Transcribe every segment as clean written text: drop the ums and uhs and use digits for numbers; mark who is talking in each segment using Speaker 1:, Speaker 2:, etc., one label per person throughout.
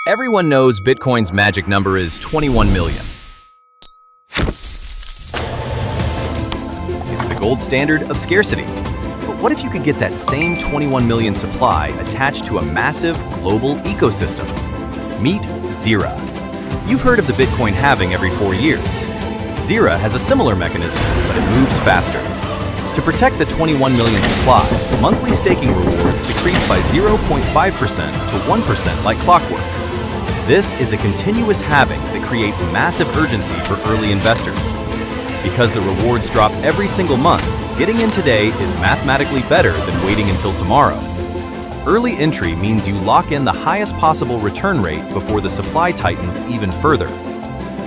Speaker 1: Everyone knows Bitcoin's magic number is 21 million. It's the gold standard of scarcity. But what if you could get that same 21 million supply attached to a massive global ecosystem? Meet Xera. You've heard of the Bitcoin halving every 4 years. Xera has a similar mechanism, but it moves faster. To protect the 21 million supply, monthly staking rewards decrease by 0.5% to 1% like clockwork. This is a continuous halving that creates massive urgency for early investors. Because the rewards drop every single month, getting in today is mathematically better than waiting until tomorrow. Early entry means you lock in the highest possible return rate before the supply tightens even further.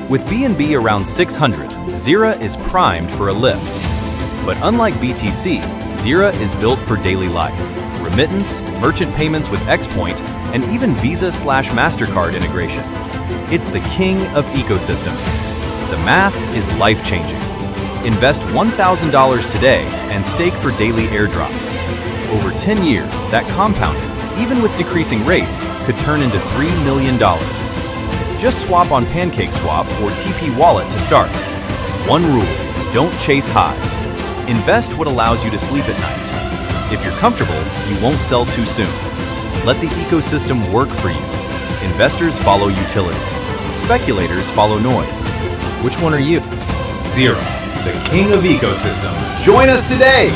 Speaker 1: With BNB around 600, Xera is primed for a lift. But unlike BTC, Xera is built for daily life. Remittance, merchant payments with Xpoint, and even Visa/MasterCard integration. It's the king of ecosystems. The math is life-changing. Invest $1,000 today and stake for daily airdrops. Over 10 years, that compounded, even with decreasing rates, could turn into $3 million. Just swap on Pancake Swap or TP Wallet to start. One rule, don't chase highs. Invest what allows you to sleep at night. If you're comfortable, you won't sell too soon. Let the ecosystem work for you. Investors follow utility. Speculators follow noise. Which one are you?
Speaker 2: Xera, the king of ecosystem. Join us today!